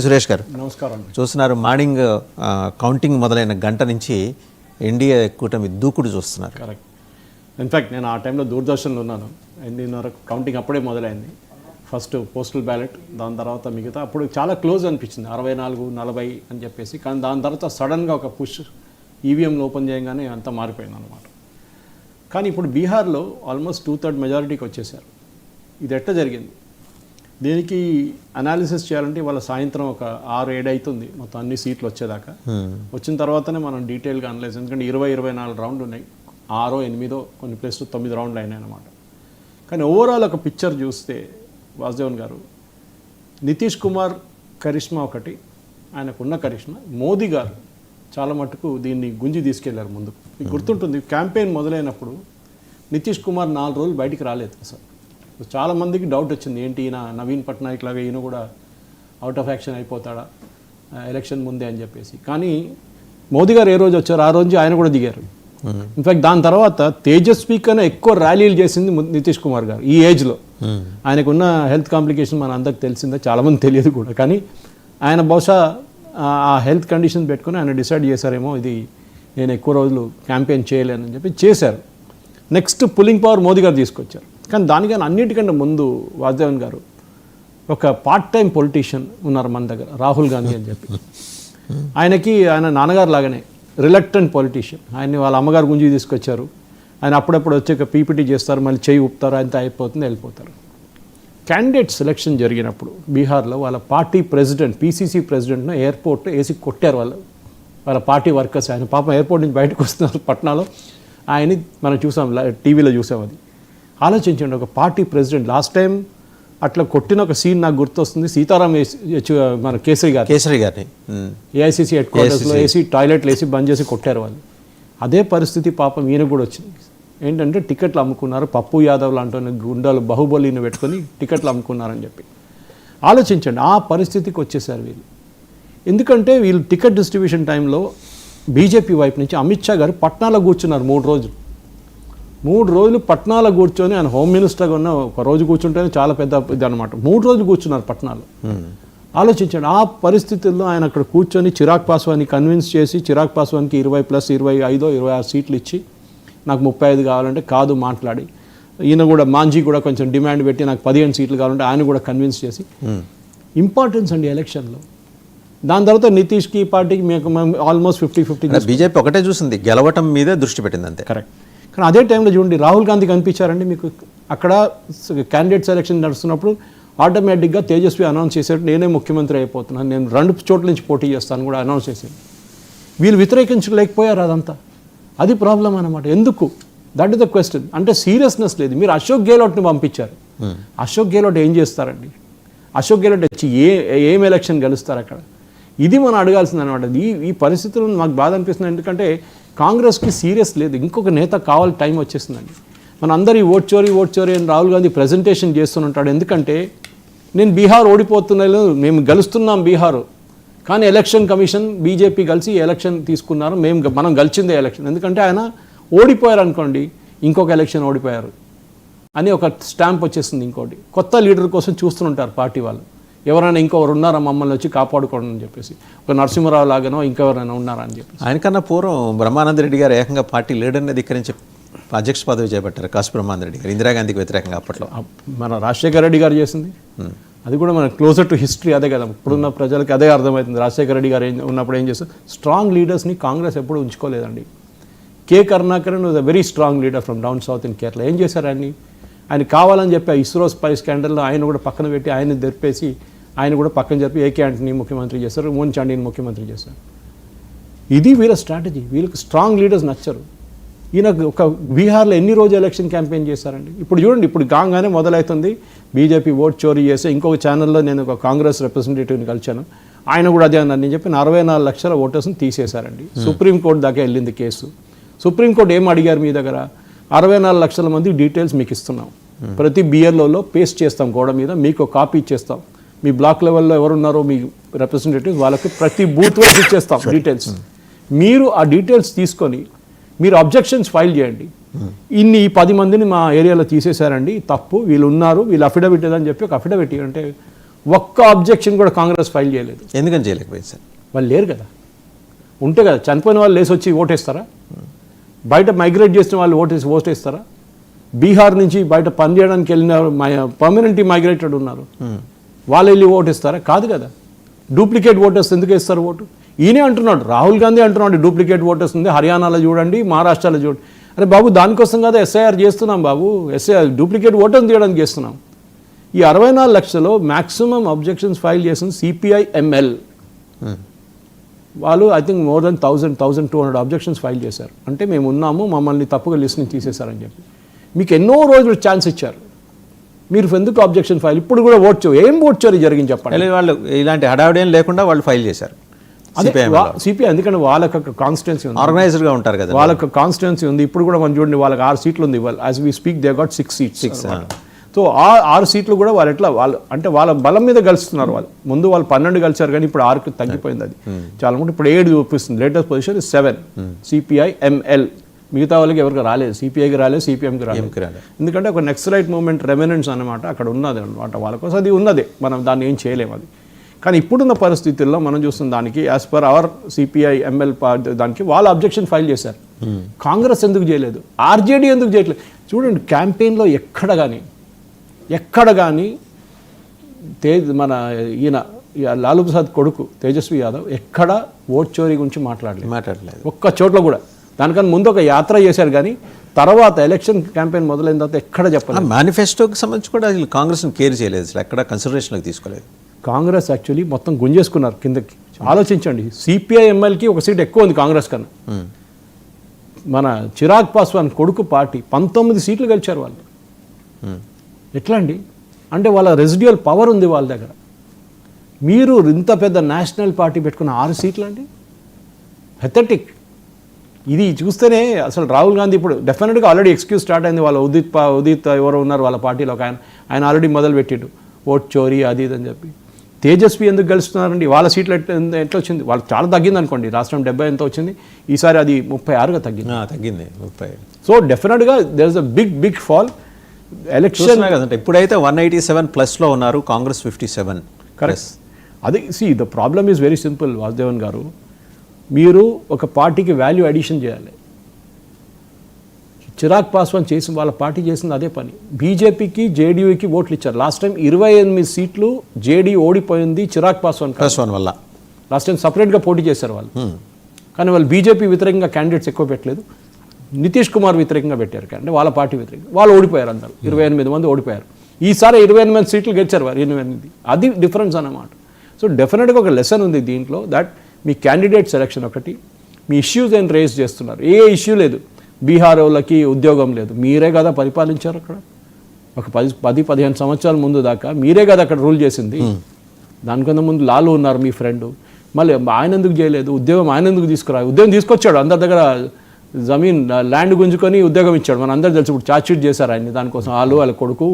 సురేష్ గారు నమస్కారం. చూస్తున్నారు మార్నింగ్ కౌంటింగ్ మొదలైన గంట నుంచి ఎన్డీఏ కూటమి దూకుడు చూస్తున్నారు. కరెక్ట్. ఇన్ఫ్యాక్ట్ నేను ఆ టైంలో దూరదర్శన్లో ఉన్నాను. 8:30 కౌంటింగ్ అప్పుడే మొదలైంది. ఫస్ట్ పోస్టల్ బ్యాలెట్, దాని తర్వాత మిగతా. అప్పుడు చాలా క్లోజ్ అనిపించింది, 64-40 అని చెప్పేసి. కానీ దాని తర్వాత సడన్గా ఒక పుష్ ఈవీఎంలు ఓపెన్ చేయగానే అంతా మారిపోయింది అనమాట. కానీ ఇప్పుడు బీహార్లో ఆల్మోస్ట్ 2/3 మెజారిటీకి వచ్చేసారు. ఇది ఎట్లా జరిగింది, దీనికి అనాలిసిస్ చేయాలంటే వాళ్ళ సాయంత్రం ఒక 6-7 అవుతుంది మొత్తం అన్ని సీట్లు వచ్చేదాకా. వచ్చిన తర్వాతనే మనం డీటెయిల్గా అనలైజ్, ఎందుకంటే 20-24 రౌండ్లు ఉన్నాయి, 6-8 కొన్ని ప్లేస్లు 9 రౌండ్లు అయినాయి అన్నమాట. కానీ ఓవరాల్ ఒక పిక్చర్ చూస్తే వాసుదేవన్ గారు, నితీష్ కుమార్ కరిష్మా ఒకటి, ఆయనకున్న కరిష్మా, మోదీ గారు చాలా మటుకు దీన్ని గుంజి తీసుకెళ్లారు ముందుకు. మీకు గుర్తుంటుంది, క్యాంపెయిన్ మొదలైనప్పుడు నితీష్ కుమార్ 4 రోజులు బయటికి రాలేదు అసలు. చాలామందికి డౌట్ వచ్చింది, ఏంటి ఈయన నవీన్ పట్నాయక్ లాగా ఈయన కూడా అవుట్ ఆఫ్ యాక్షన్ అయిపోతాడా ఎలక్షన్ ముందే అని చెప్పేసి. కానీ మోదీ గారు ఏ రోజు వచ్చారు ఆ రోజు ఆయన కూడా దిగారు. ఇన్ఫ్యాక్ట్ దాని తర్వాత తేజస్వి కన్నా ఎక్కువ ర్యాలీలు చేసింది నితీష్ కుమార్ గారు ఈ ఏజ్లో. ఆయనకున్న హెల్త్ కాంప్లికేషన్ మన అందరికి తెలిసిందే, చాలామంది తెలియదు కూడా. కానీ ఆయన బహుశా ఆ హెల్త్ కండిషన్ పెట్టుకుని ఆయన డిసైడ్ చేశారేమో, ఇది నేను ఎక్కువ రోజులు క్యాంపెయిన్ చేయలేనని చెప్పి చేశారు. నెక్స్ట్ పుల్లింగ్ పవర్ మోదీ గారు తీసుకొచ్చారు. కానీ దానికన్నా అన్నిటికంటే ముందు వాసుదేవన్ గారు ఒక పార్ట్ టైం పొలిటీషియన్ ఉన్నారు మన దగ్గర, రాహుల్ గాంధీ అని చెప్పి. ఆయన నాన్నగారు లాగానే రిలక్టెంట్ పొలిటీషియన్. ఆయన్ని వాళ్ళ అమ్మగారు గుంజి తీసుకొచ్చారు. ఆయన అప్పుడప్పుడు వచ్చి ఒక పీపీటీ చేస్తారు, మళ్ళీ చేయి ఊపుతారు, అంతా అయిపోతుంది, వెళ్ళిపోతారు. క్యాండిడేట్ సెలక్షన్ జరిగినప్పుడు బీహార్లో వాళ్ళ పార్టీ ప్రెసిడెంట్, పీసీసీ ప్రెసిడెంట్ను ఎయిర్పోర్ట్ వేసి కొట్టారు వాళ్ళ పార్టీ వర్కర్స్. ఆయన పాపం ఎయిర్పోర్ట్ నుంచి బయటకు వస్తున్నారు పట్నాలో, ఆయన్ని మనం చూసాం, టీవీలో చూసాం. అది ఆలోచించండి, ఒక పార్టీ ప్రెసిడెంట్. లాస్ట్ టైం అట్లా కొట్టిన ఒక సీన్ నాకు గుర్తొస్తుంది, సీతారాం మన కేసరి గారిని ఏఐసీసీ హెడ్ క్వార్టర్స్లో వేసి టాయిలెట్లు వేసి బంద్ చేసి కొట్టారు వాళ్ళు. అదే పరిస్థితి పాపం ఈయన కూడా వచ్చింది. ఏంటంటే టికెట్లు అమ్ముకున్నారు, పప్పు యాదవ్ లాంటి గుండాలు బాహుబలిని పెట్టుకొని టికెట్లు అమ్ముకున్నారని చెప్పి. ఆలోచించండి, ఆ పరిస్థితికి వచ్చేసారు వీళ్ళు. ఎందుకంటే వీళ్ళు టికెట్ డిస్ట్రిబ్యూషన్ టైంలో బీజేపీ వైపు నుంచి అమిత్ షా గారు పట్నాలో కూర్చున్నారు 3 రోజులు పట్నాలో కూర్చొని. ఆయన హోమ్ మినిస్టర్గా ఉన్న ఒక రోజు కూర్చుంటేనే చాలా పెద్ద ఇది అనమాట. 3 రోజులు కూర్చున్నారు పట్నాలో. ఆలోచించండి, ఆ పరిస్థితుల్లో ఆయన అక్కడ కూర్చొని చిరాగ్ పాస్వాన్ని కన్విన్స్ చేసి, చిరాగ్ పాస్వాన్కి 20+25-26 సీట్లు ఇచ్చి, నాకు 35 కావాలంటే కాదు మాట్లాడి, ఈయన కూడా మాంజీ కూడా కొంచెం డిమాండ్ పెట్టి నాకు 15 సీట్లు కావాలంటే ఆయన కూడా కన్విన్స్ చేసి, ఇంపార్టెన్స్ అండి ఎలక్షన్లో. దాని తర్వాత నితీష్కి పార్టీకి మీకు ఆల్మోస్ట్ 50-50. బీజేపీ ఒకటే చూసింది, గెలవటం మీదే దృష్టి పెట్టింది అంతే. కరెక్ట్. కానీ అదే టైంలో చూడండి, రాహుల్ గాంధీ కనిపించారండి మీకు అక్కడ. క్యాండిడేట్ సెలక్షన్ నడుస్తున్నప్పుడు ఆటోమేటిక్గా తేజస్వి అనౌన్స్ చేశారు, నేనే ముఖ్యమంత్రి అయిపోతున్నాను, నేను 2 చోట్ల నుంచి పోటీ చేస్తాను కూడా అనౌన్స్ చేశారు. వీళ్ళు వ్యతిరేకించలేకపోయారు, అదంతా అది ప్రాబ్లం అనమాట. ఎందుకు? That is the question. అంటే సీరియస్నెస్ లేదు. మీరు అశోక్ గెహ్లోట్ని పంపించారు, అశోక్ గెహ్లోట్ ఏం చేస్తారండి? అశోక్ గెహ్లోట్ వచ్చి ఏం ఎలక్షన్ గెలుస్తారు అక్కడ? ఇది మనం అడగాల్సింది అనమాట. ఈ పరిస్థితులను మాకు బాధ అనిపిస్తుంది. ఎందుకంటే కాంగ్రెస్కి సీరియస్ లేదు, ఇంకొక నేత కావాలి, టైం వచ్చేసిందండి. మన అందరి ఓట్ చోరీ అని రాహుల్ గాంధీ ప్రజెంటేషన్ చేస్తుంటాడు. ఎందుకంటే నేను బీహార్ ఓడిపోతున్నాను, మేము గెలుస్తున్నాం బీహారు, కానీ ఎలక్షన్ కమిషన్ బీజేపీ కలిసి ఎలక్షన్ తీసుకున్నారు, మనం గెలిచిందే ఎలక్షన్. ఎందుకంటే ఆయన ఓడిపోయారు అనుకోండి, ఇంకొక ఎలక్షన్ ఓడిపోయారు అని ఒక స్టాంప్ వచ్చేస్తుంది. ఇంకోటి కొత్త లీడర్ కోసం చూస్తుంటారు పార్టీ వాళ్ళు, ఎవరైనా ఇంకొకరు ఉన్నారా మమ్మల్ని వచ్చి కాపాడుకోండి అని చెప్పేసి, ఒక నరసింహరావు లాగానో ఇంకెవరైనా ఉన్నారా అని చెప్పి. ఆయనకన్నా పూర్వం బ్రహ్మానందరెడ్డి గారు ఏకంగా పార్టీ లీడర్ని ధిక్కరించి అధ్యక్ష పదవి చేపట్టారు. కాసు బ్రహ్మానందరెడ్డి గారు ఇందిరాగాంధీకి వ్యతిరేకంగా అప్పట్లో. మన రాజశేఖర రెడ్డి గారు చేసింది అది కూడా మన క్లోజర్ టు హిస్టరీ అదే కదా. ఇప్పుడున్న ప్రజలకి అదే అర్థమవుతుంది. రాజశేఖర రెడ్డి గారు ఉన్నప్పుడు ఏం చేస్తారు, స్ట్రాంగ్ లీడర్స్ని కాంగ్రెస్ ఎప్పుడు ఉంచుకోలేదండి. K Karunakaran was a very strong leader from down south in Kerala. ఏం చేశారు ఆయన కావాలని చెప్పి ఇస్రో స్పై స్కాండల్లో ఆయన కూడా పక్కన పెట్టి, ఆయన తెరిపేసి ఆయన కూడా పక్కన చెప్పి ఏకే ఆంటనీ ముఖ్యమంత్రి చేస్తారు, మోహన్ చాండీని ముఖ్యమంత్రి చేస్తారు. ఇది వీళ్ళ స్ట్రాటజీ. వీళ్ళకి స్ట్రాంగ్ లీడర్స్ నచ్చరు. ఈయన ఒక బీహార్లో ఎన్ని రోజులు ఎలక్షన్ క్యాంపెయిన్ చేశారండి. ఇప్పుడు చూడండి, ఇప్పుడు కాగానే మొదలవుతుంది బీజేపీ ఓట్ చోరీ చేస్తే. ఇంకొక ఛానల్లో నేను ఒక కాంగ్రెస్ రిప్రజెంటేటివ్ని కలిశాను, ఆయన కూడా అదే అన్నారు. నేను చెప్పిన 64 లక్షల ఓటర్స్ని తీసేశారండి. సుప్రీంకోర్టు దాకా వెళ్ళింది కేసు. సుప్రీంకోర్టు ఏం అడిగారు మీ దగ్గర, 64 లక్షల మంది డీటెయిల్స్ మీకు ఇస్తున్నాం, ప్రతి బిఎల్ఓలో పేస్ట్ చేస్తాం గోడ మీద, మీకు కాపీ ఇచ్చేస్తాం, మీ బ్లాక్ లెవెల్లో ఎవరున్నారో మీ రిప్రజెంటేటివ్స్ వాళ్ళకి ప్రతి బూత్ వైజ్ ఇచ్చేస్తాం డీటెయిల్స్. మీరు ఆ డీటెయిల్స్ తీసుకొని మీరు అబ్జెక్షన్స్ ఫైల్ చేయండి. ఈ 10 మందిని మా ఏరియాలో తీసేశారండి, తప్పు, వీళ్ళు ఉన్నారు, వీళ్ళు అఫిడవిట్ అని చెప్పి ఒక అఫిడవిట్ అంటే ఒక్క అబ్జెక్షన్ కూడా కాంగ్రెస్ ఫైల్ చేయలేదు. ఎందుకని చేయలేకపోయింది సార్? వాళ్ళు లేరు కదా. ఉంటే కదా చనిపోయిన వాళ్ళు లేసి వచ్చి ఓటేస్తారా? బయట మైగ్రేట్ చేసిన వాళ్ళు ఓటేస్తారా? బీహార్ నుంచి బయట పనిచేయడానికి వెళ్ళిన పర్మనెంట్లీ మైగ్రేటెడ్ ఉన్నారు, వాళ్ళు వెళ్ళి ఓటేస్తారా? కాదు కదా. డూప్లికేట్ ఓటర్స్ ఎందుకు వేస్తారు ఓటు? ఈయనే అంటున్నాడు, రాహుల్ గాంధీ అంటున్నాడు డూప్లికేట్ ఓటర్స్ ఉంది, హర్యానాలో చూడండి, మహారాష్ట్రలో చూడండి. అరే బాబు, దానికోసం కదా ఎస్ఐఆర్ చేస్తున్నాం బాబు, ఎస్ఐఆర్ డూప్లికేట్ ఓటర్స్ తీయడానికి చేస్తున్నాం. ఈ 64 లక్షలో మ్యాక్సిమం అబ్జెక్షన్స్ ఫైల్ చేసింది సిపిఐ ఎంఎల్. వాళ్ళు I think more than 1200 objections file చేశారు. అంటే మేము ఉన్నాము, మమ్మల్ని తప్పుగా లిస్ట్ నుంచి తీసేశారని చెప్పి. మీకు ఎన్నో రోజులు ఛాన్స్ ఇచ్చారు, మీరు ఎందుకు అబ్జెక్షన్ ఫైల్? ఇప్పుడు కూడా ఏం ఓట్ చోరీ జరిగింది చెప్పండి. వాళ్ళు ఇలాంటి హడావిడి ఏం లేకుండా వాళ్ళు ఫైల్ చేశారు. సిపిఐ ఎందుకంటే వాళ్ళకి కాన్స్టిట్యున్సీ ఉంది, ఆర్గనైజ్డ్గా ఉంటారు కదా, వాళ్ళకి కాన్స్టిట్యున్సీ ఉంది. ఇప్పుడు కూడా మనం చూడండి, వాళ్ళకి 6 సీట్లు ఉంది. As we speak they got 6 seats. So 6 సీట్లు కూడా వాళ్ళు అంటే వాళ్ళ బలం మీద గెలుస్తున్నారు. వాళ్ళు ముందు వాళ్ళు 12 గెలిచారు, కానీ ఇప్పుడు 6కి తగ్గిపోయింది. అది చాలా మంది ఇప్పుడు 7 చూపిస్తుంది. Latest position 7 CPI ML. మిగతా వాళ్ళకి ఎవరికి రాలేదు, సిపిఐకి రాలేదు, సిపిఎంకి రాలేదు. ఎందుకంటే ఒక నక్సలైట్ మూవ్మెంట్ రెమినెంట్స్ అనమాట అక్కడ ఉన్నది అనమాట, వాళ్ళ కోసం అది ఉన్నది, మనం దాన్ని ఏం చేయలేము. అది కానీ ఇప్పుడున్న పరిస్థితుల్లో మనం చూస్తున్న దానికి as per our CPI ML దానికి వాళ్ళు అబ్జెక్షన్ ఫైల్ చేశారు. కాంగ్రెస్ ఎందుకు చేయలేదు? ఆర్జేడీ ఎందుకు చేయట్లేదు? చూడండి, క్యాంపెయిన్లో ఎక్కడ కానీ మన ఈయన లాలూ ప్రసాద్ కొడుకు తేజస్వి యాదవ్ ఎక్కడ ఓట్ చోరీ గురించి మాట్లాడలేదు ఒక్క చోట్ల కూడా. దానికన్నా ముందు ఒక యాత్ర చేశారు, కానీ తర్వాత ఎలక్షన్ క్యాంపెయిన్ మొదలైన తర్వాత ఎక్కడ చెప్పలేదు. మేనిఫెస్టోకి సంబంధించి కూడా కాంగ్రెస్ని కేర్ చేయలేదు, అసలు ఎక్కడ కన్సిడరేషన్లోకి తీసుకోలేదు. కాంగ్రెస్ యాక్చువల్లీ మొత్తం గుంజేసుకున్నారు కిందకి. ఆలోచించండి, సిపిఐ ఎంఎల్కి ఒక సీట్ ఎక్కువ ఉంది కాంగ్రెస్ కన్నా. మన చిరాగ్ పాస్వాన్ కొడుకు పార్టీ 19 సీట్లు గెలిచారు వాళ్ళు. ఎట్లా అండి? అంటే వాళ్ళ రెసిడ్యువల్ పవర్ ఉంది వాళ్ళ దగ్గర. మీరు ఇంత పెద్ద నేషనల్ పార్టీ పెట్టుకున్న 6 సీట్లు అండి, పెథటిక్. ఇది చూస్తేనే అసలు రాహుల్ గాంధీ ఇప్పుడు డెఫినెట్గా ఆల్రెడీ ఎక్స్క్యూజ్ స్టార్ట్ అయింది. వాళ్ళ ఉదిత్ ఎవరో ఉన్నారు వాళ్ళ పార్టీలో, ఆయన ఆల్రెడీ మొదలు పెట్టిండు ఓట్ చోరీ అది ఇది అని చెప్పి. తేజస్వి ఎందుకు గెలుస్తున్నారండి? వాళ్ళ సీట్లు ఎట్లా వచ్చింది? వాళ్ళు చాలా తగ్గింది అనుకోండి, రాష్ట్రం 70 ఎంత వచ్చింది, ఈసారి అది 36గా తగ్గింది 30. సో డెఫినెట్గా there is a big fall. Election కదంటే ఇప్పుడైతే 187+ ఉన్నారు, కాంగ్రెస్ 57. కరెక్ట్. అది the problem is very simple Vasudevan garu. మీరు ఒక పార్టీకి వాల్యూ అడిషన్ చేయాలి. చిరాగ్ పాస్వాన్ చేసిన వాళ్ళ పార్టీ చేసింది అదే పని. బీజేపీకి జేడీయూకి ఓట్లు ఇచ్చారు. లాస్ట్ టైం 28 సీట్లు జేడీ ఓడిపోయింది చిరాగ్ పాస్వాన్ వల్ల. లాస్ట్ టైం సపరేట్గా పోటీ చేశారు వాళ్ళు, కానీ వాళ్ళు బీజేపీ వ్యతిరేకంగా క్యాండిడేట్స్ ఎక్కువ పెట్టలేదు, నితీష్ కుమార్ వ్యతిరేకంగా పెట్టారు. అంటే వాళ్ళ పార్టీ వ్యతిరేకంగా వాళ్ళు ఓడిపోయారు, అందరూ 28 మంది ఓడిపోయారు. ఈసారి 28 సీట్లు గెలిచారు వారు, 28. అది డిఫరెన్స్ అన్నమాట. సో డెఫినెట్గా ఒక లెసన్ ఉంది దీంట్లో, దట్ మీ క్యాండిడేట్ సెలక్షన్ ఒకటి, మీ ఇష్యూస్ ఏం రేస్ చేస్తున్నారు. ఏ ఇష్యూ లేదు. బీహార్ వాళ్ళకి ఉద్యోగం లేదు, మీరే కదా పరిపాలించారు అక్కడ. ఒక 10-15 సంవత్సరాల ముందు దాకా మీరే కదా అక్కడ రూల్ చేసింది. దానికన్నా ముందు లాలు ఉన్నారు మీ ఫ్రెండ్, మళ్ళీ ఆయన ఎందుకు చేయలేదు? ఉద్యోగం ఆయన ఎందుకు తీసుకురా? ఉద్యోగం తీసుకొచ్చాడు, అందరి దగ్గర ల్యాండ్ గుంజుకొని ఉద్యోగం ఇచ్చాడు. మన అందరూ తెలుసు. ఇప్పుడు ఛార్జ్ షీట్ చేశారు ఆయన్ని దానికోసం, వాళ్ళ కొడుకు